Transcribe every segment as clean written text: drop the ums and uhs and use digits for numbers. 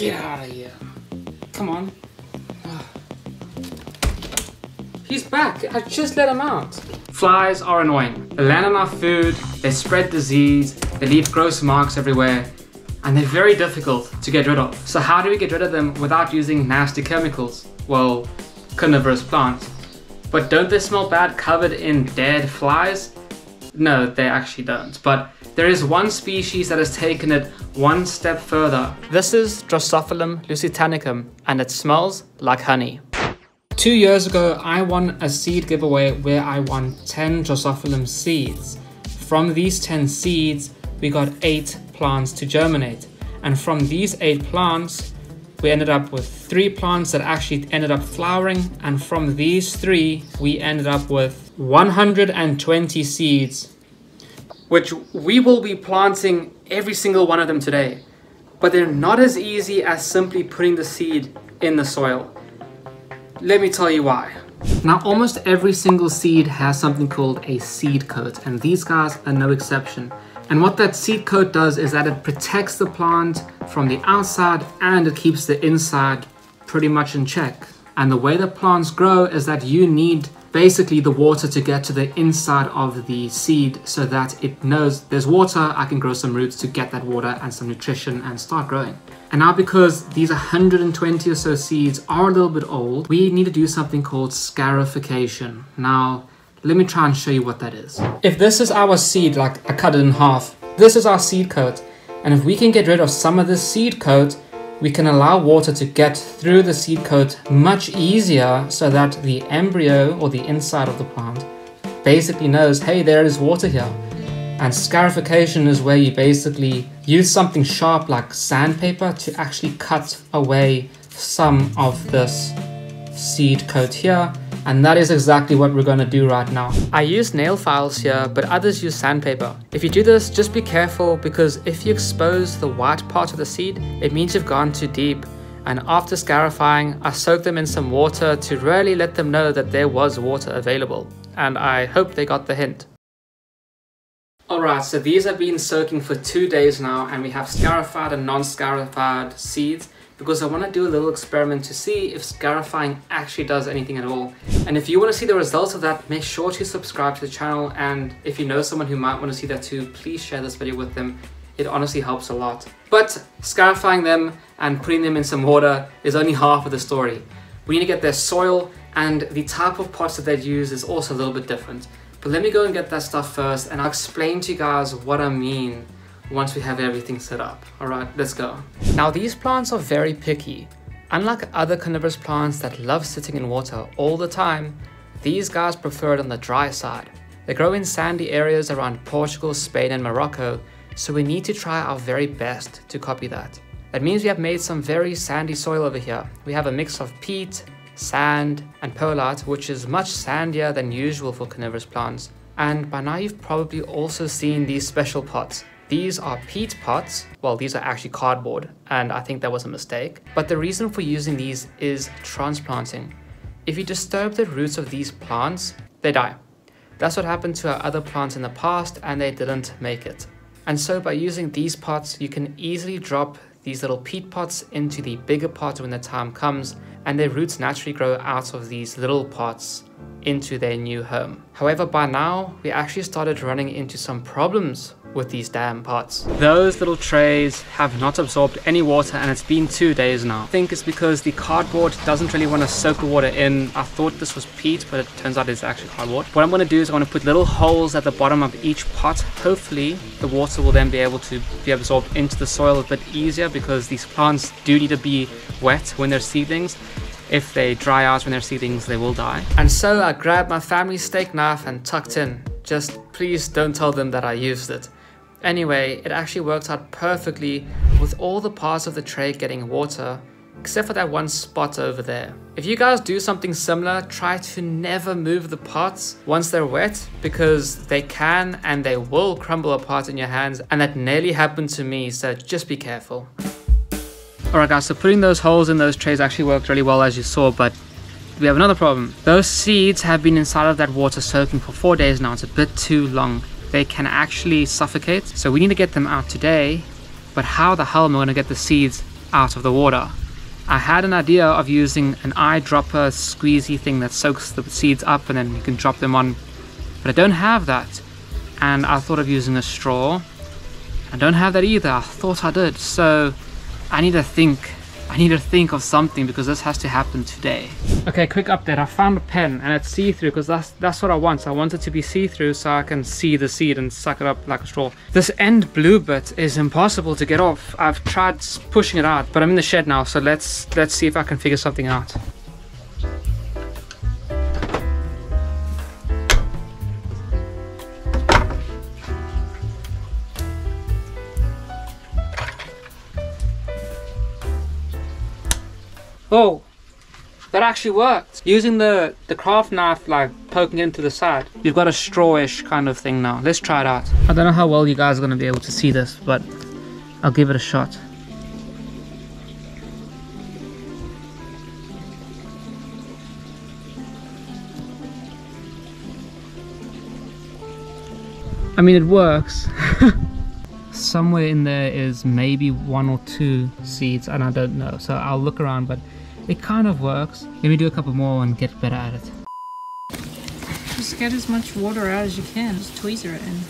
Get out of here. Come on. He's back. I just let him out. Flies are annoying. They land on our food, they spread disease, they leave gross marks everywhere, and they're very difficult to get rid of. So how do we get rid of them without using nasty chemicals? Well, carnivorous plants. But don't they smell bad covered in dead flies? No, they actually don't. But there is one species that has taken it one step further. This is Drosophyllum lusitanicum, and it smells like honey. 2 years ago, I won a seed giveaway where I won 10 Drosophyllum seeds. From these 10 seeds, we got 8 plants to germinate. And from these 8 plants, we ended up with 3 plants that actually ended up flowering. And from these 3, we ended up with 120 seeds, which we will be planting every single one of them today. But they're not as easy as simply putting the seed in the soil. Let me tell you why. Now, almost every single seed has something called a seed coat, and these guys are no exception. And what that seed coat does is that it protects the plant from the outside and it keeps the inside pretty much in check. And the way the plants grow is that you need basically the water to get to the inside of the seed so that it knows there's water, I can grow some roots to get that water and some nutrition and start growing. And now, because these 120 or so seeds are a little bit old, we need to do something called scarification. Now, let me try and show you what that is. If this is our seed, like I cut it in half, this is our seed coat. And if we can get rid of some of this seed coat, we can allow water to get through the seed coat much easier so that the embryo or the inside of the plant basically knows, hey, there is water here. And scarification is where you basically use something sharp like sandpaper to actually cut away some of this seed coat here. And that is exactly what we're going to do right now. I use nail files here, but others use sandpaper. If you do this, just be careful, because if you expose the white part of the seed, it means you've gone too deep. And after scarifying, I soaked them in some water to really let them know that there was water available. And I hope they got the hint. Alright, so these have been soaking for 2 days now, and we have scarified and non-scarified seeds, because I want to do a little experiment to see if scarifying actually does anything at all. And if you want to see the results of that, make sure to subscribe to the channel, and if you know someone who might want to see that too, please share this video with them. It honestly helps a lot. But scarifying them and putting them in some water is only half of the story. We need to get their soil, and the type of pots that they'd use is also a little bit different. But let me go and get that stuff first, and I'll explain to you guys what I mean once we have everything set up. Alright, let's go. Now, these plants are very picky. Unlike other carnivorous plants that love sitting in water all the time, these guys prefer it on the dry side. They grow in sandy areas around Portugal, Spain and Morocco, so we need to try our very best to copy that. That means we have made some very sandy soil over here. We have a mix of peat, sand and perlite, which is much sandier than usual for carnivorous plants. And by now you've probably also seen these special pots. These are peat pots. Well, these are actually cardboard, and I think that was a mistake. But the reason for using these is transplanting. If you disturb the roots of these plants, they die. That's what happened to our other plants in the past, and they didn't make it. And so by using these pots, you can easily drop these little peat pots into the bigger pots when the time comes, and their roots naturally grow out of these little pots into their new home. However, by now, we actually started running into some problems with these damn pots. Those little trays have not absorbed any water, and it's been 2 days now. I think it's because the cardboard doesn't really want to soak the water in. I thought this was peat, but it turns out it's actually cardboard. What I'm going to do is I'm going to put little holes at the bottom of each pot. Hopefully the water will then be able to be absorbed into the soil a bit easier, because these plants do need to be wet when they're seedlings. If they dry out when they're seedlings, they will die. And so I grabbed my family's steak knife and tucked in. Just please don't tell them that I used it. Anyway, it actually worked out perfectly with all the parts of the tray getting water, except for that one spot over there. If you guys do something similar, try to never move the pots once they're wet, because they can and they will crumble apart in your hands, and that nearly happened to me, so just be careful. Alright guys, so putting those holes in those trays actually worked really well, as you saw, but we have another problem. Those seeds have been inside of that water soaking for 4 days now. It's a bit too long. They can actually suffocate, so we need to get them out today. But how the hell am I going to get the seeds out of the water. I had an idea of using an eyedropper squeezy thing that soaks the seeds up and then you can drop them on, but I don't have that. And I thought of using a straw. I don't have that either. I thought I did, so I need to think of something because this has to happen today. Okay, quick update. I found a pen and it's see-through because that's what I want. So I want it to be see-through so I can see the seed and suck it up like a straw. This end blue bit is impossible to get off. I've tried pushing it out, but I'm in the shed now, so let's see if I can figure something out. Oh, that actually worked. Using the craft knife, like poking into the side, you've got a strawish kind of thing now. Let's try it out. I don't know how well you guys are going to be able to see this, but I'll give it a shot. I mean, it works. Somewhere in there is maybe 1 or 2 seeds and I don't know, so I'll look around, but it kind of works. Let me do a couple more and get better at it. Just get as much water out as you can, just tweezer it in.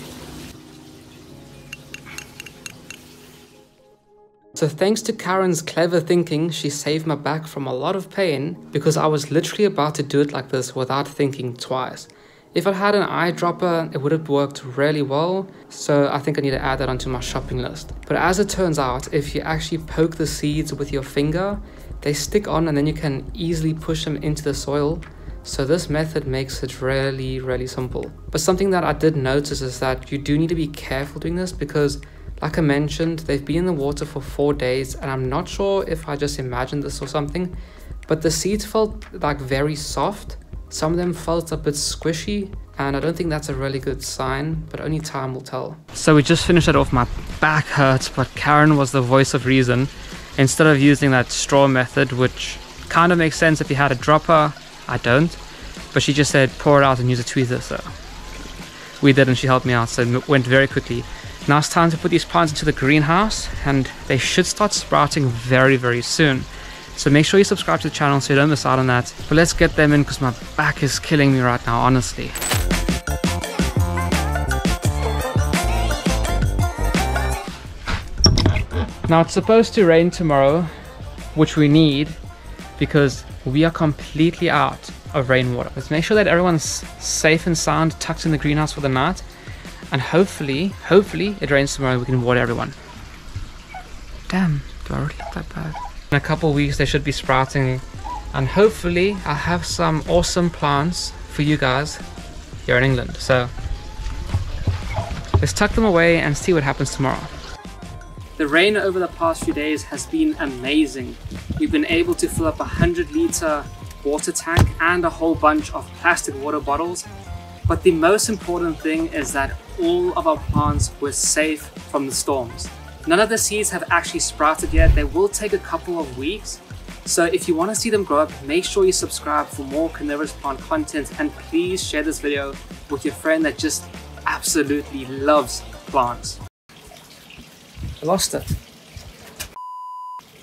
So thanks to Karen's clever thinking, she saved my back from a lot of pain because I was literally about to do it like this without thinking twice. If I had an eyedropper, it would have worked really well, so I think I need to add that onto my shopping list. But as it turns out, if you actually poke the seeds with your finger, they stick on and then you can easily push them into the soil. So this method makes it really simple. But something that I did notice is that you do need to be careful doing this because, like I mentioned, they've been in the water for 4 days and I'm not sure if I just imagined this or something, but the seeds felt like very soft. Some of them felt a bit squishy, and I don't think that's a really good sign, but only time will tell. So we just finished it off. My back hurts, but Karen was the voice of reason. Instead of using that straw method, which kind of makes sense if you had a dropper, I don't, but she just said pour it out and use a tweezer, so we did and she helped me out, so it went very quickly. Now it's time to put these plants into the greenhouse, and they should start sprouting very soon. So make sure you subscribe to the channel so you don't miss out on that. But let's get them in because my back is killing me right now, honestly. Now it's supposed to rain tomorrow, which we need because we are completely out of rainwater. Let's make sure that everyone's safe and sound, tucked in the greenhouse for the night. And hopefully it rains tomorrow and we can water everyone. Damn, do I really look that bad? In a couple of weeks they should be sprouting, and hopefully I'll have some awesome plants for you guys here in England. So let's tuck them away and see what happens tomorrow. The rain over the past few days has been amazing. We've been able to fill up a 100-litre water tank and a whole bunch of plastic water bottles. But the most important thing is that all of our plants were safe from the storms. None of the seeds have actually sprouted yet. They will take a couple of weeks. So if you want to see them grow up, make sure you subscribe for more carnivorous plant content, and please share this video with your friend that just absolutely loves plants. I lost it.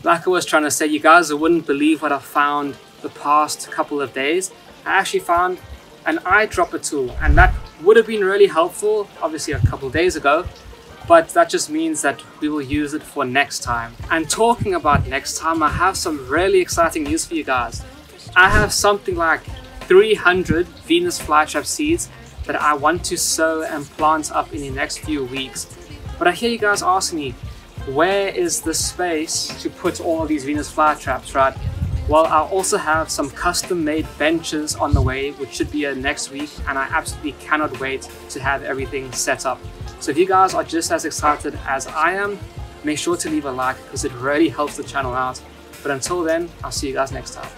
Like I was trying to say, you guys wouldn't believe what I found the past couple of days. I actually found an eyedropper tool, and that would have been really helpful obviously a couple of days ago. But that just means that we will use it for next time. And talking about next time, I have some really exciting news for you guys. I have something like 300 Venus flytrap seeds that I want to sow and plant up in the next few weeks. But I hear you guys asking me, where is the space to put all of these Venus flytraps, right? Well, I also have some custom-made benches on the way, which should be next week, and I absolutely cannot wait to have everything set up. So if you guys are just as excited as I am, make sure to leave a like because it really helps the channel out. But until then, I'll see you guys next time.